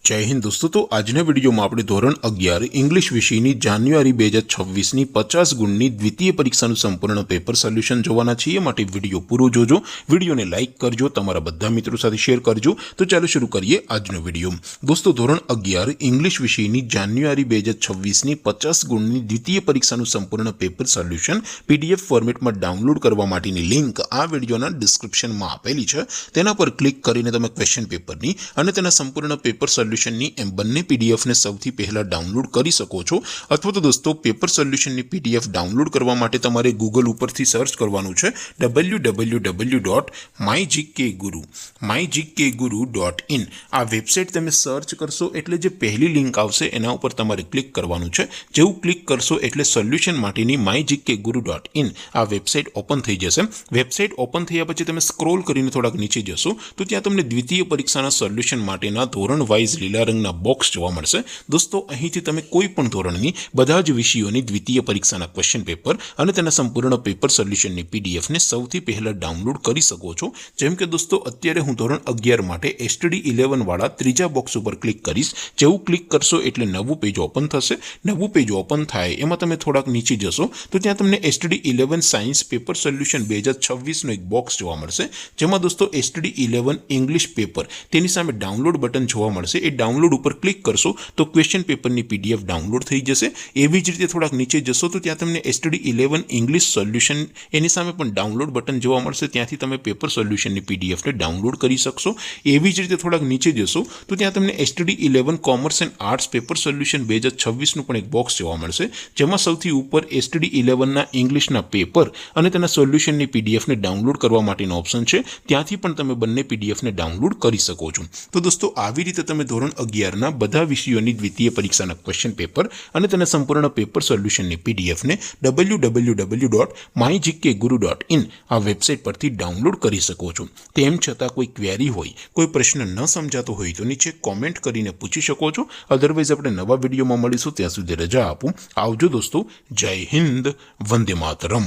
जय हिंद दोस्तों। तो આજના વિડીયોમાં આપણે ધોરણ 11 ઇંગ્લિશ વિષયની જાન્યુઆરી 2026ની 50 ગુણની દ્વિતીય પરીક્ષાનું સંપૂર્ણ પેપર સોલ્યુશન જોવાના છીએ। માટે વિડીયો પૂરો જોજો, વિડીયોને લાઇક કરજો, તમારા બધા મિત્રો સાથે શેર કરજો। તો ચાલો શરૂ કરીએ આજનો વિડીયો। દોસ્તો ધોરણ 11 ઇંગ્લિશ વિષયની જાન્યુઆરી 2026ની 50 ગુણની દ્વિતીય પરીક્ષાનું સંપૂર્ણ પેપર સોલ્યુશન પીડીએફ ફોર્મેટમાં ડાઉનલોડ કરવા માટેની લિંક આ વિડીયોના ડિસ્ક્રિપ્શનમાં આપેલી છે। તેના પર ક્લિક કરીને તમે ક્વેશ્ચન પેપરની અને તેના સંપૂર્ણ પેપર સોલ્યુશનની એમ બંને પીડીએફને સૌથી પહેલા ડાઉનલોડ કરી શકો છો। અથવા તો દોસ્તો પેપર સોલ્યુશનની પીડીએફ ડાઉનલોડ કરવા માટે તમારે ગૂગલ ઉપરથી સર્ચ કરવાનું છે www.mygkguru.in। આ વેબસાઇટ તમે સર્ચ કરશો એટલે જે પહેલી લિંક આવશે એના ઉપર તમારે ક્લિક કરવાનું છે। જેવું ક્લિક કરશો એટલે સોલ્યુશન માટેની mygkguru.in આ વેબસાઇટ ઓપન થઈ જશે। વેબસાઇટ ઓપન થયા પછી તમે સ્ક્રોલ કરીને થોડાક નીચે જશો તો ત્યાં તમને દ્વિતીય પરીક્ષાના સોલ્યુશન માટેના ધોરણ વાઇઝ લીલા રંગના બોક્સ જોવા મળશે। દોસ્તો અહીંથી તમે કોઈ પણ ધોરણની બધા જ વિષયોની દ્વિતીય પરીક્ષાના ક્વેશ્ચન પેપર અને તેના સંપૂર્ણ પેપર સોલ્યુશનની પીડીએફને સૌથી પહેલા ડાઉનલોડ કરી શકો છો। જેમ કે દોસ્તો અત્યારે હું ધોરણ 11 માટે STD 11 વાળા ત્રીજા બોક્સ ઉપર ક્લિક કરીશ। જેવું ક્લિક કરશો એટલે નવું પેજ ઓપન થશે। નવું પેજ ઓપન થાય એમાં તમે થોડાક નીચે જશો તો ત્યાં તમને STD 11 સાયન્સ પેપર સોલ્યુશન 2026નો એક બોક્સ જોવા મળશે। જેમાં દોસ્તો STD 11 ઇંગ્લિશ પેપર તેની સામે ડાઉનલોડ બટન જોવા મળશે। એ ડાઉનલોડ ઉપર ક્લિક કરશો તો ક્વેશ્ચન પેપરની પીડીએફ ડાઉનલોડ થઈ જશે। એવી જ રીતે થોડાક નીચે જશો તો ત્યાં તમને STD 11 ઇંગ્લિશ સોલ્યુશન એની સામે પણ ડાઉનલોડ બટન જોવા મળશે। ત્યાંથી તમે પેપર સોલ્યુશનની પીડીએફને ડાઉનલોડ કરી શકશો। એવી જ રીતે થોડાક નીચે જશો તો ત્યાં તમને STD 11 commerce and arts paper solution 2026નું પણ એક બોક્સ જોવા મળશે। જેમાં સૌથી ઉપર STD 11ના ઇંગ્લિશના પેપર અને તેના સોલ્યુશનની પીડીએફને ડાઉનલોડ કરવા માટેનો ઓપ્શન છે। ત્યાંથી પણ તમે બંને પીડીએફને ડાઉનલોડ કરી શકો છો। તો દોસ્તો આવી રીતે તમે ધોરણ 11ના બધા વિષયોની દ્વિતીય પરીક્ષાના ક્વેશ્ચન પેપર અને તેના સંપૂર્ણ પેપર સોલ્યુશનની પીડીએફને www.mygkguru.in આ વેબસાઇટ પરથી ડાઉનલોડ કરી શકો છો। તેમ છતાં કોઈ ક્વેરી હોય, કોઈ પ્રશ્ન ન સમજાતો હોય તો નીચે કોમેન્ટ કરીને પૂછી શકો છો। અધરવાઇઝ આપણે નવા વિડીયોમાં મળીશું, ત્યાં સુધી રજા આપું। આવજો દોસ્તો। જય હિન્દ, વંદે માતરમ।